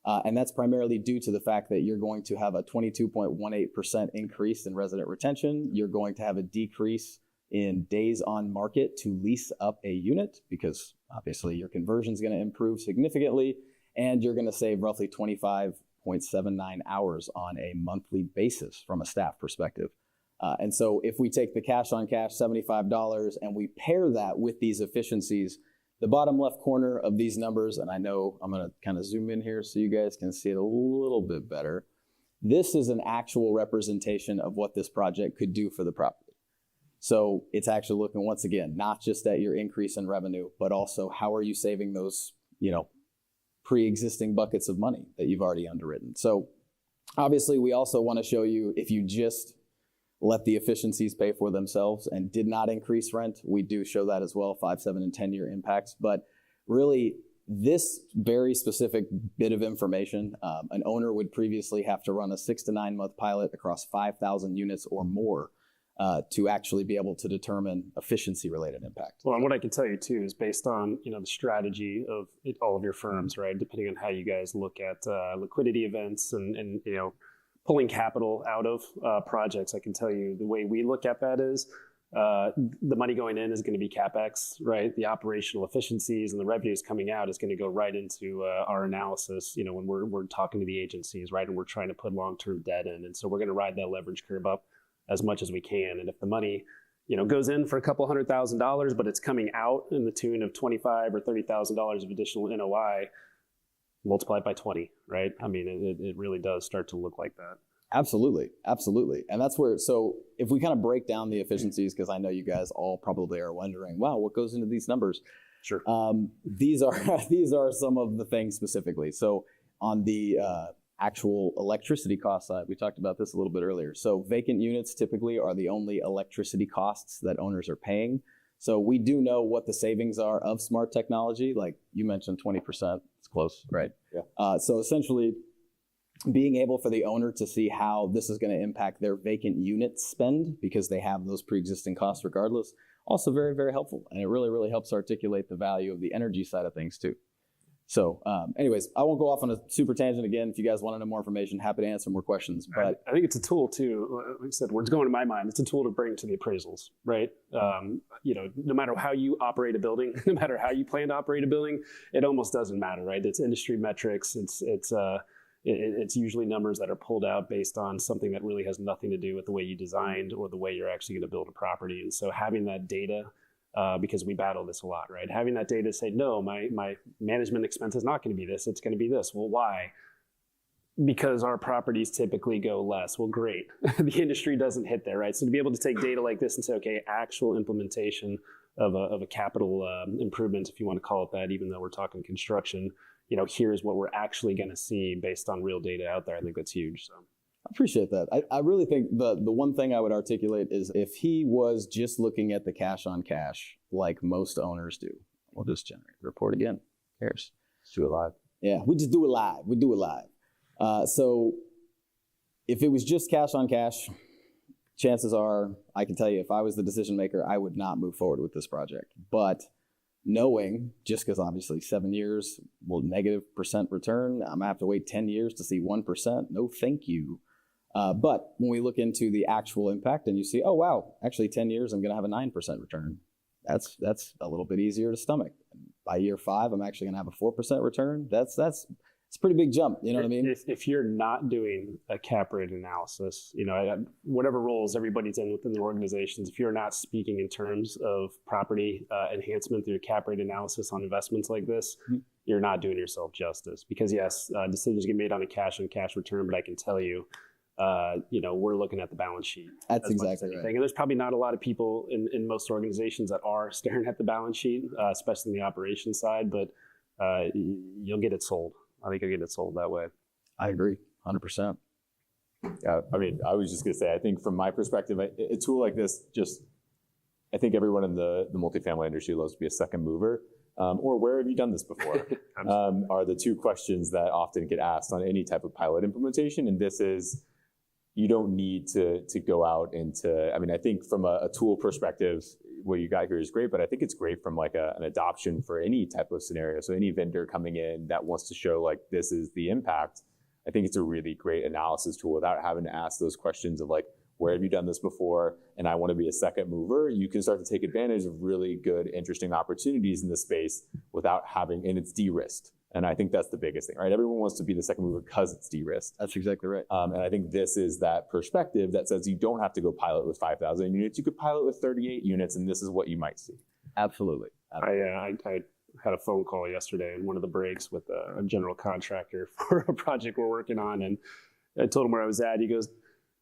And that's primarily due to the fact that you're going to have a 22.18% increase in resident retention. You're going to have a decrease in days on market to lease up a unit because obviously your conversion is going to improve significantly, and you're going to save roughly 25.79 hours on a monthly basis from a staff perspective. And so if we take the cash on cash $75 and we pair that with these efficiencies, the bottom left corner of these numbers, and I know I'm going to kind of zoom in here so you guys can see it a little bit better. This is an actual representation of what this project could do for the property. So it's actually looking, once again, not just at your increase in revenue, but also how are you saving those, pre-existing buckets of money that you've already underwritten. So obviously we also want to show you if you just let the efficiencies pay for themselves and did not increase rent, we do show that as well, 5, 7, and 10-year impacts. But really this very specific bit of information, an owner would previously have to run a 6 to 9 month pilot across 5,000 units or more to actually be able to determine efficiency-related impact. Well, and what I can tell you too is based on the strategy of all of your firms, right? Depending on how you guys look at liquidity events and pulling capital out of projects, I can tell you the way we look at that is the money going in is going to be CapEx, right? The operational efficiencies and the revenues coming out is going to go right into our analysis. When we're talking to the agencies, right, and we're trying to put long-term debt in, and so we're going to ride that leverage curve up as much as we can. And if the money, goes in for a couple $100,000, but it's coming out in the tune of $25,000 or $30,000 of additional NOI, multiply it by 20, right? I mean, it really does start to look like that. Absolutely. Absolutely. And that's where, so if we kind of break down the efficiencies, because I know you guys all probably are wondering, wow, what goes into these numbers? Sure. These are some of the things specifically. So on the actual electricity cost side, we talked about this a little bit earlier. So vacant units typically are the only electricity costs that owners are paying. So we do know what the savings are of smart technology. Like you mentioned, 20%. It's close, right? Yeah. So essentially, being able for the owner to see how this is going to impact their vacant unit spend because they have those pre-existing costs regardless, also very, very helpful. And it really, really helps articulate the value of the energy side of things too. So anyways, I won't go off on a super tangent again. If you guys want to know more information, happy to answer more questions. But I think it's a tool too. Like I said, what's going to my mind, it's a tool to bring to the appraisals, right? No matter how you operate a building, no matter how you plan to operate a building, it almost doesn't matter, right? It's industry metrics. It's usually numbers that are pulled out based on something that really has nothing to do with the way you designed or the way you're actually going to build a property. And so having that data, because we battle this a lot, right? Having that data say, no, my management expense is not going to be this, it's going to be this. Well, why? Because our properties typically go less. Well, great. The industry doesn't hit there, right? So to be able to take data like this and say, okay, actual implementation of a capital improvement, if you want to call it that, even though we're talking construction, here's what we're actually going to see based on real data out there. I think that's huge. So I appreciate that. I really think the one thing I would articulate is if he was just looking at the cash on cash like most owners do, we'll just generate the report again. Who cares? Just do it live. Yeah, we just do it live. We do it live. So if it was just cash on cash, chances are, I can tell you, if I was the decision maker, I would not move forward with this project. But knowing, just because obviously 7 years, well, -% return, I'm gonna have to wait 10 years to see 1%. No, thank you. But when we look into the actual impact and you see, oh, wow, actually 10 years, I'm gonna have a 9% return. That's a little bit easier to stomach. By year 5, I'm actually gonna have a 4% return. It's a pretty big jump. You know what I mean? If you're not doing a cap rate analysis, whatever roles everybody's in within the organizations, if you're not speaking in terms of property enhancement through cap rate analysis on investments like this, you're not doing yourself justice. Because yes, decisions get made on a cash return, but I can tell you, we're looking at the balance sheet. That's exactly right. And there's probably not a lot of people in most organizations that are staring at the balance sheet, especially in the operations side, but you'll get it sold. I think you'll get it sold that way. I agree, 100%. Yeah, I mean, I was just going to say, I think from my perspective, a tool like this, I think everyone in the multifamily industry loves to be a second mover. Or where have you done this before? Are the two questions that often get asked on any type of pilot implementation. And this is, you don't need to go out into, I think from a tool perspective, what you got here is great, but I think it's great from like an adoption for any type of scenario. So any vendor coming in that wants to show like, this is the impact, I think it's a really great analysis tool without having to ask those questions of like, where have you done this before? And I want to be a second mover. You can start to take advantage of really good, interesting opportunities in this space without having, and it's de-risked. And I think that's the biggest thing, right? Everyone wants to be the second mover because it's de-risked. That's exactly right. And I think this is that perspective that says you don't have to go pilot with 5,000 units. You could pilot with 38 units, and this is what you might see. Absolutely. I had a phone call yesterday in one of the breaks with a general contractor for a project we're working on, and I told him where I was at. He goes,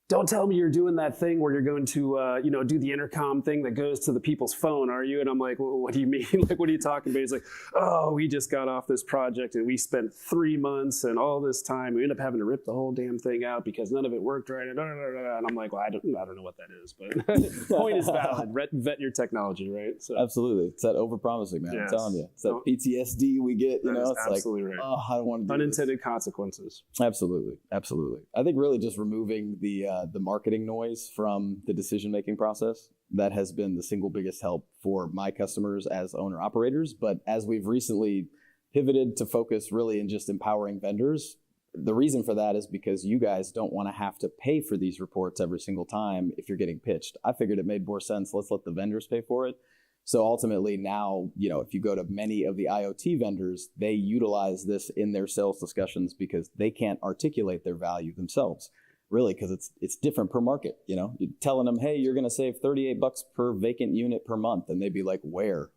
"Don't tell me you're doing that thing where you're going to, do the intercom thing that goes to the people's phone, are you?" And I'm like, "Well, what do you mean? Like, what are you talking about?" He's like, "Oh, we just got off this project and we spent 3 months and all this time. We ended up having to rip the whole damn thing out because none of it worked right." And I'm like, "Well, I don't know what that is, but the point is valid. Vet your technology, right?" So absolutely, it's that overpromising, man. Yes. I'm telling you, it's that PTSD we get. It's absolutely like, right. oh, I don't want to do unintended consequences. Absolutely. I think really just removing the marketing noise from the decision-making process, that has been the single biggest help for my customers as owner-operators. But as we've recently pivoted to focus really in just empowering vendors, the reason for that is because you guys don't want to have to pay for these reports every single time if you're getting pitched. I figured it made more sense, let's let the vendors pay for it. So ultimately now, if you go to many of the IoT vendors, they utilize this in their sales discussions because they can't articulate their value themselves. Really, because it's different per market. You're telling them, hey, you're going to save $38 per vacant unit per month. And they'd be like, where?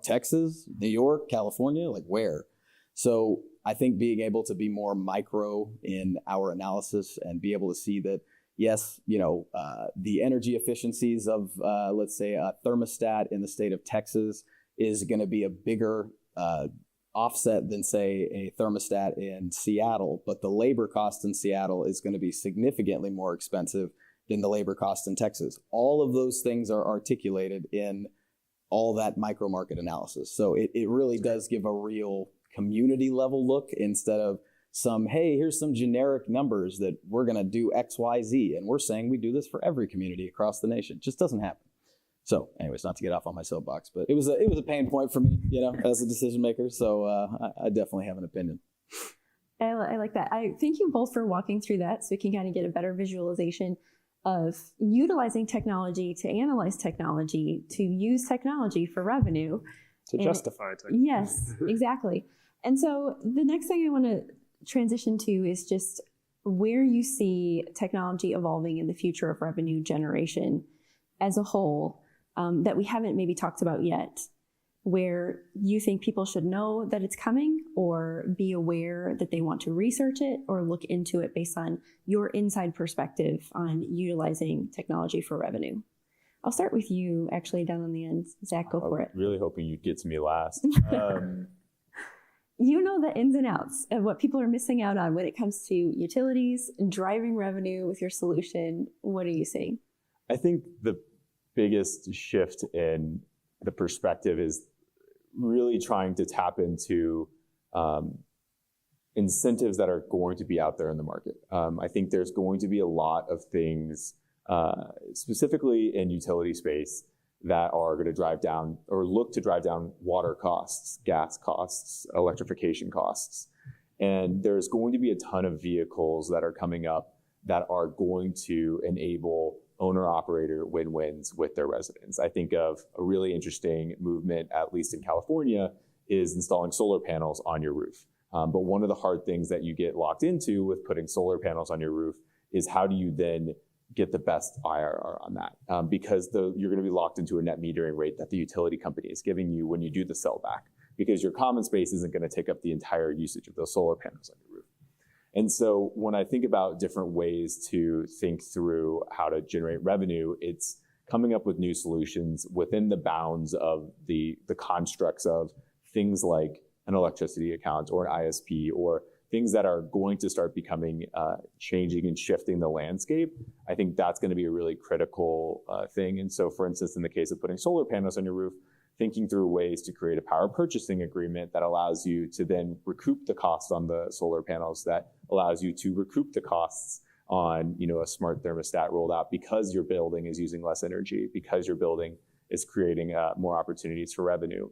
Texas, New York, California, like where? So I think being able to be more micro in our analysis and be able to see that, yes, the energy efficiencies of, let's say, a thermostat in the state of Texas is going to be a bigger offset than, say, a thermostat in Seattle, but the labor cost in Seattle is going to be significantly more expensive than the labor cost in Texas. All of those things are articulated in all that micro market analysis. So it really does give a real community level look instead of some, hey, here's some generic numbers that we're going to do X, Y, Z. And we're saying we do this for every community across the nation. It just doesn't happen. So anyways, not to get off on my soapbox, but it was a pain point for me, as a decision maker. So I definitely have an opinion. I like that. I thank you both for walking through that so we can kind of get a better visualization of utilizing technology to analyze technology, to use technology for revenue. To justify technology. Yes, exactly. And so the next thing I want to transition to is just where you see technology evolving in the future of revenue generation as a whole. That we haven't maybe talked about yet, where you think people should know that it's coming or be aware that they want to research it or look into it based on your inside perspective on utilizing technology for revenue. I'll start with you actually down on the end. Zach, go for it. Really hoping you'd get to me last. You know the ins and outs of what people are missing out on when it comes to utilities and driving revenue with your solution. What are you seeing? I think the biggest shift in the perspective is really trying to tap into incentives that are going to be out there in the market. I think there's going to be a lot of things, specifically in utility space, that are going to drive down or look to drive down water costs, gas costs, electrification costs. And there's going to be a ton of vehicles that are coming up that are going to enable owner-operator win-wins with their residents. I think of a really interesting movement, at least in California, is installing solar panels on your roof. But one of the hard things that you get locked into with putting solar panels on your roof is how do you then get the best IRR on that? Because you're going to be locked into a net metering rate that the utility company is giving you when you do the sell back, because your common space isn't going to take up the entire usage of those solar panels on your roof. And so when I think about different ways to think through how to generate revenue, it's coming up with new solutions within the bounds of the constructs of things like an electricity account or an ISP, or things that are going to start becoming changing and shifting the landscape. I think that's going to be a really critical thing. And so, for instance, in the case of putting solar panels on your roof, thinking through ways to create a power purchasing agreement that allows you to then recoup the cost on the solar panels, that allows you to recoup the costs on, a smart thermostat rolled out, because your building is using less energy, because your building is creating more opportunities for revenue.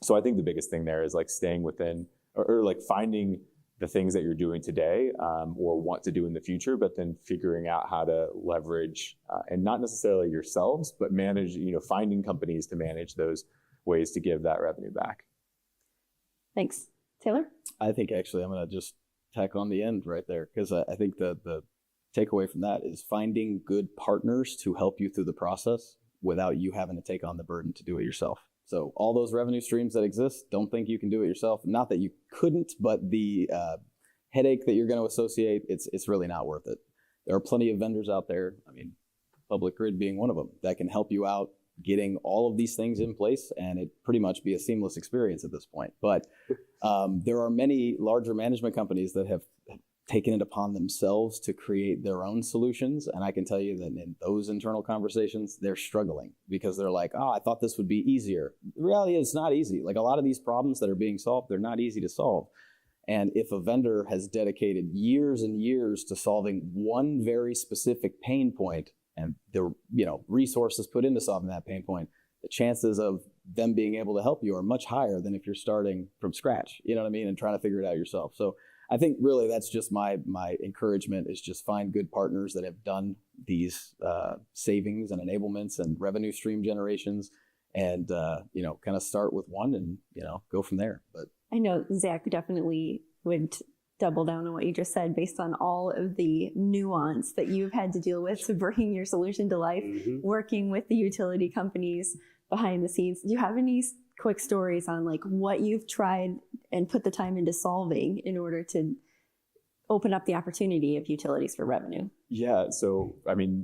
So I think the biggest thing there is like staying within, or like finding the things that you're doing today or want to do in the future, but then figuring out how to leverage and not necessarily yourselves, but manage, finding companies to manage those ways to give that revenue back. Thanks. Taylor? I think actually I'm going to just tack on the end right there, because I think the takeaway from that is finding good partners to help you through the process without you having to take on the burden to do it yourself. So all those revenue streams that exist, don't think you can do it yourself. Not that you couldn't, but the headache that you're going to associate, it's really not worth it. There are plenty of vendors out there, Public Grid being one of them, that can help you out getting all of these things in place, and it pretty much be a seamless experience at this point. But there are many larger management companies that have taken it upon themselves to create their own solutions. And I can tell you that in those internal conversations, they're struggling because they're like, I thought this would be easier. The reality is it's not easy. Like, a lot of these problems that are being solved, they're not easy to solve. And if a vendor has dedicated years and years to solving one very specific pain point, and there resources put into solving that pain point, the chances of them being able to help you are much higher than if you're starting from scratch, and trying to figure it out yourself. So I think really that's just my encouragement, is just find good partners that have done these savings and enablements and revenue stream generations, and kind of start with one and go from there. But I know Zach definitely would double down on what you just said, based on all of the nuance that you've had to deal with to bring your solution to life, working with the utility companies behind the scenes. Do you have any quick stories on like what you've tried and put the time into solving in order to open up the opportunity of utilities for revenue? Yeah. So,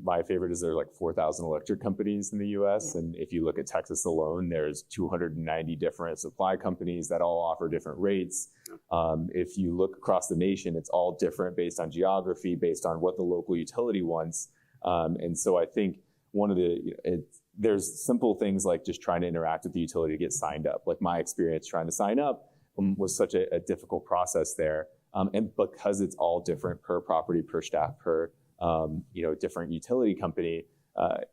my favorite is there are like 4,000 electric companies in the US. Yeah. And if you look at Texas alone, there's 290 different supply companies that all offer different rates. If you look across the nation, it's all different based on geography, based on what the local utility wants. And so I think one of there's simple things like just trying to interact with the utility to get signed up. Like, my experience trying to sign up was such a difficult process there. And because it's all different per property, per staff, per different utility company,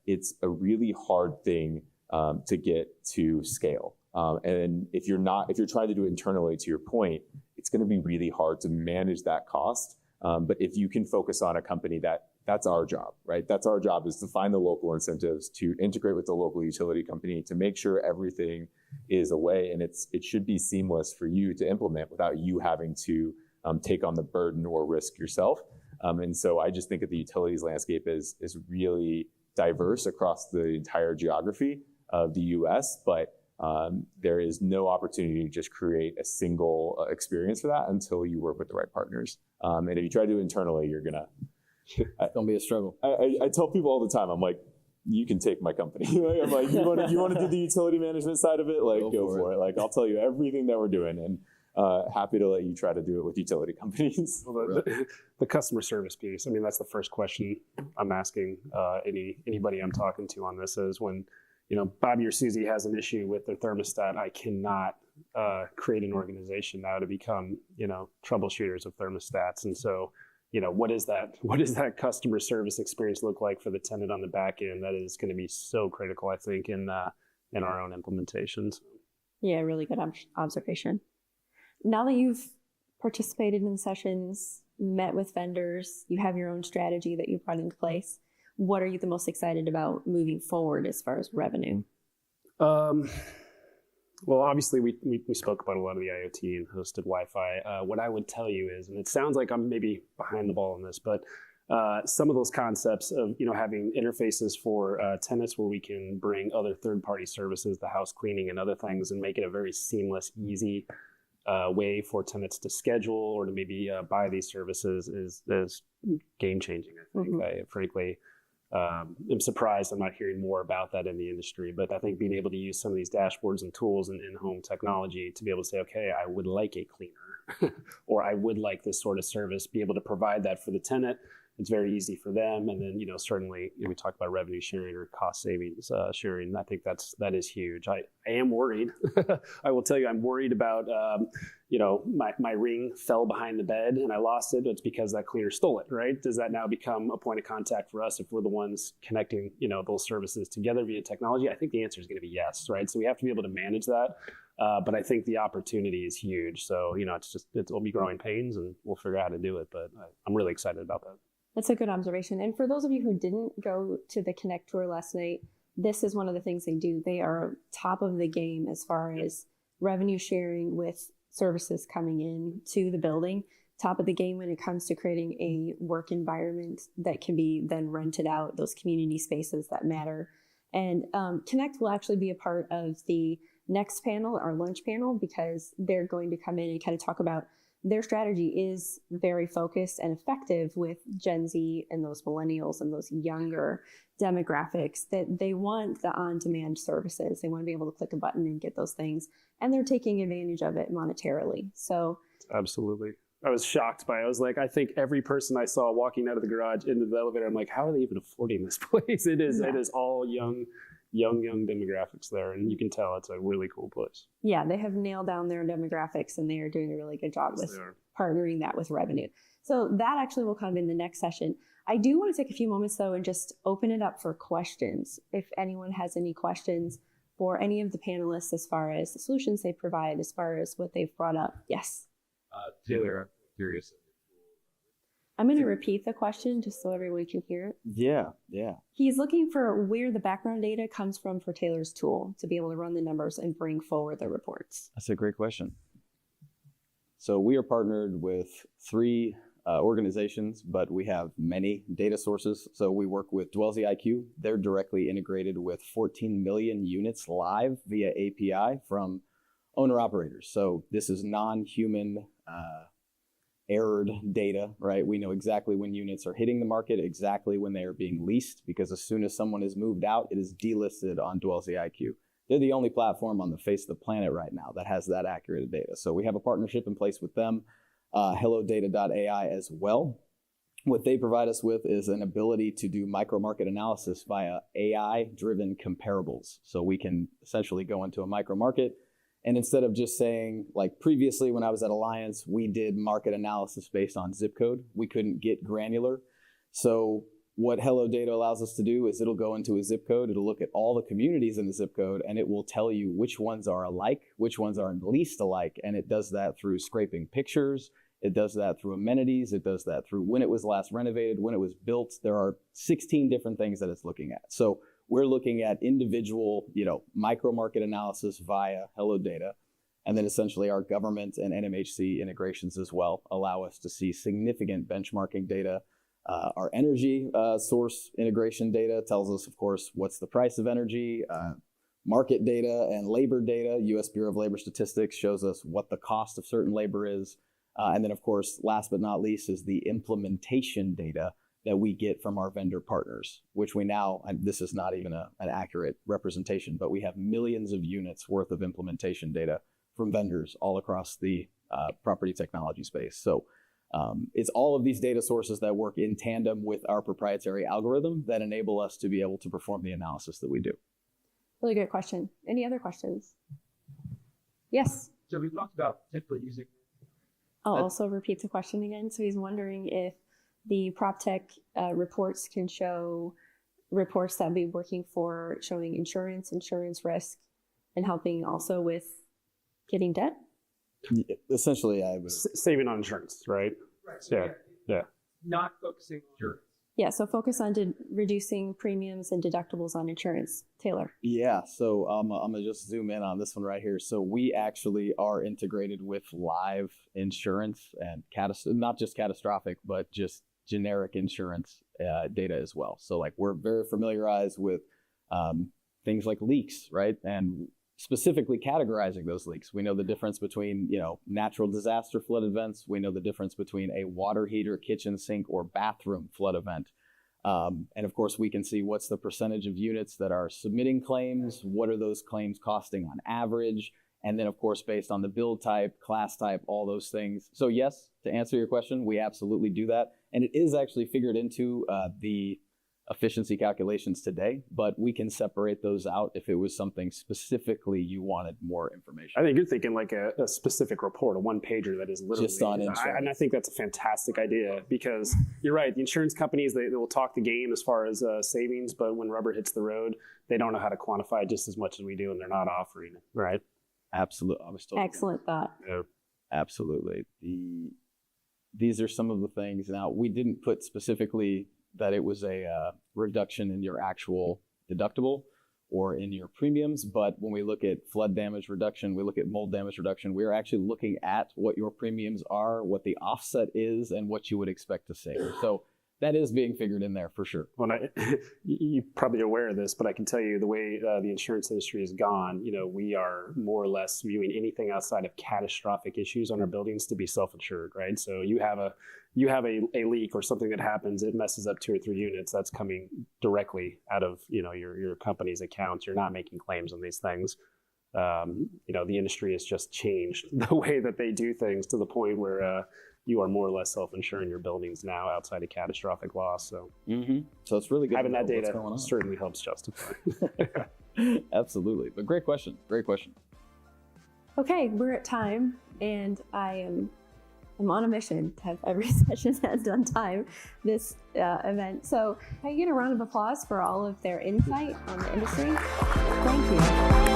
it's a really hard thing to get to scale. And if you're trying to do it internally, to your point, it's going to be really hard to manage that cost. But if you can focus on a company that's our job, right? That's our job, is to find the local incentives, to integrate with the local utility company, to make sure everything is away, and it should be seamless for you to implement without you having to take on the burden or risk yourself. And so I just think that the utilities landscape is really diverse across the entire geography of the US, but there is no opportunity to just create a single experience for that until you work with the right partners. And if you try to do it internally, you're gonna... It's gonna be a struggle. I tell people all the time, I'm like, you can take my company. I'm like, you want to do the utility management side of it? Like, go for it. Like, I'll tell you everything that we're doing, and happy to let you try to do it with utility companies. Well, the customer service piece, that's the first question I'm asking anybody I'm talking to on this, is when, Bobby or Susie has an issue with their thermostat, I cannot create an organization now to become, troubleshooters of thermostats. And so, what is that customer service experience look like for the tenant on the back end? That is going to be so critical, I think, in our own implementations. Yeah, really good observation. Now that you've participated in sessions, met with vendors, you have your own strategy that you've brought into place, what are you the most excited about moving forward as far as revenue? Well, obviously, we spoke about a lot of the IoT and hosted Wi-Fi. What I would tell you is, and it sounds like I'm maybe behind the ball on this, but some of those concepts of having interfaces for tenants where we can bring other third-party services, the house cleaning and other things, and make it a very seamless, easy way for tenants to schedule or to maybe buy these services is game-changing. I think. I frankly am surprised I'm not hearing more about that in the industry. But I think being able to use some of these dashboards and tools and in-home technology to be able to say, okay, I would like a cleaner or I would like this sort of service, be able to provide that for the tenant. It's very easy for them. And then, certainly we talk about revenue sharing or cost savings sharing. I think that is huge. I am worried. I will tell you, I'm worried about, my ring fell behind the bed and I lost it. It's because that cleaner stole it, right? Does that now become a point of contact for us if we're the ones connecting, those services together via technology? I think the answer is going to be yes, right? So we have to be able to manage that. But I think the opportunity is huge. So, it'll be growing pains and we'll figure out how to do it. But I'm really excited about that. That's a good observation. And for those of you who didn't go to the Connect tour last night, this is one of the things they do. They are top of the game as far as revenue sharing with services coming in to the building, top of the game when it comes to creating a work environment that can be then rented out, those community spaces that matter. And Connect will actually be a part of the next panel, our lunch panel, because they're going to come in and kind of talk about their strategy is very focused and effective with Gen Z and those millennials and those younger demographics that they want the on-demand services. They want to be able to click a button and get those things, and they're taking advantage of it monetarily. So absolutely. I was shocked by it. I was like, I think every person I saw walking out of the garage into the elevator, I'm like, how are they even affording this place? It is all young demographics there, and you can tell it's a really cool place. Yeah, they have nailed down their demographics, and they are doing a really good job with partnering that with revenue. So that actually will come in the next session. I do want to take a few moments, though, and just open it up for questions. If anyone has any questions for any of the panelists as far as the solutions they provide, as far as what they've brought up. Yes? Taylor, I'm curious. I'm going to repeat the question just so everyone can hear it. Yeah. He's looking for where the background data comes from for Taylor's tool to be able to run the numbers and bring forward the reports. That's a great question. So we are partnered with 3 organizations, but we have many data sources. So we work with Dwellsy IQ. They're directly integrated with 14 million units live via API from owner-operators. So this is non-human errored data, right? We know exactly when units are hitting the market, exactly when they are being leased, because as soon as someone is moved out, it is delisted on Dwellsy IQ. They're the only platform on the face of the planet right now that has that accurate data. So we have a partnership in place with them, hellodata.ai as well. What they provide us with is an ability to do micro market analysis via AI-driven comparables. So we can essentially go into a micro market, and instead of just saying, like previously when I was at Alliance, we did market analysis based on zip code. We couldn't get granular. So what Hello Data allows us to do is it'll go into a zip code, it'll look at all the communities in the zip code, and it will tell you which ones are alike, which ones are least alike. And it does that through scraping pictures. It does that through amenities. It does that through when it was last renovated, when it was built. There are 16 different things that it's looking at. So we're looking at individual, micro market analysis via Hello Data. And then essentially our government and NMHC integrations as well allow us to see significant benchmarking data. Our energy source integration data tells us, of course, what's the price of energy. Market data and labor data, U.S. Bureau of Labor Statistics shows us what the cost of certain labor is. And then, of course, last but not least is the implementation data that we get from our vendor partners, which we now, and this is not even an accurate representation, but we have millions of units worth of implementation data from vendors all across the property technology space. So it's all of these data sources that work in tandem with our proprietary algorithm that enable us to be able to perform the analysis that we do. Really good question. Any other questions? Yes. So we talked about potentially using. I'll also repeat the question again. So he's wondering if the PropTech reports can show reports that will be working for showing insurance risk, and helping also with getting debt. Essentially, I was Saving on insurance, right? Right. Yeah. Not focusing on insurance. Yeah, so focus on reducing premiums and deductibles on insurance. Taylor. Yeah, so I'm gonna just zoom in on this one right here. So we actually are integrated with live insurance and not just catastrophic, but just generic insurance data as well. So like we're very familiarized with things like leaks, right? And specifically categorizing those leaks. We know the difference between, natural disaster flood events. We know the difference between a water heater, kitchen sink, or bathroom flood event. And of course, we can see what's the percentage of units that are submitting claims, what are those claims costing on average, and then of course, based on the build type, class type, all those things. So yes, to answer your question, we absolutely do that. And it is actually figured into the efficiency calculations today, but we can separate those out if it was something specifically you wanted more information. I think you're thinking like a specific report, a one-pager that is literally Just on insurance. And I think that's a fantastic idea, because you're right. The insurance companies, they will talk the game as far as savings, but when rubber hits the road, they don't know how to quantify it just as much as we do, and they're not offering it. Right? Absolutely. Excellent thought. Yeah. Absolutely. These are some of the things. Now, we didn't put specifically that it was a reduction in your actual deductible or in your premiums. But when we look at flood damage reduction, we look at mold damage reduction, we're actually looking at what your premiums are, what the offset is, and what you would expect to save. So that is being figured in there for sure. Well, you're probably aware of this, but I can tell you the way the insurance industry has gone, we are more or less viewing anything outside of catastrophic issues on our buildings to be self-insured, right? So you have a leak or something that happens, it messes up 2 or 3 units, that's coming directly out of, your company's accounts. You're not making claims on these things. The industry has just changed the way that they do things to the point where you are more or less self-insuring your buildings now outside of catastrophic loss. So, So it's really good having that data going on. certainly helps justify. Absolutely. But great question. Great question. Okay, we're at time, and I'm on a mission to have every session end on time this event. So can I get a round of applause for all of their insight on the industry? Thank you.